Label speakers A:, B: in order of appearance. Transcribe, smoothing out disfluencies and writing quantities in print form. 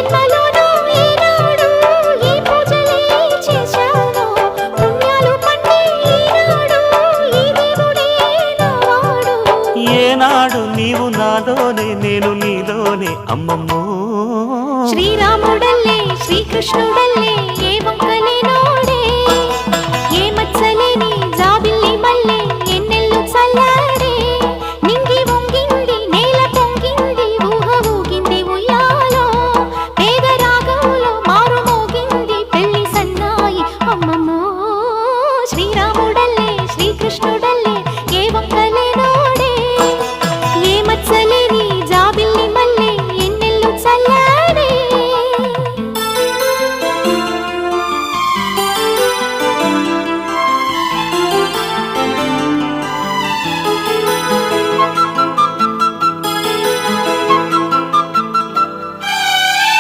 A: జన్మలోనూ ఈనాడు ఈ పూజలే చేశాను పుణ్యాలు పండే ఈనాడు ఈ దేవుడే నావాడు
B: ఏనాడు నీవు నాలోనే నేను నీలోనే అమ్మమ్మో
A: శ్రీరాముడల్లే శ్రీకృష్ణుడల్లే ఏ వంకలేనోడే ఏ మచ్చలేని జాబిల్లి మల్లె ఎన్నెల్లు చల్లా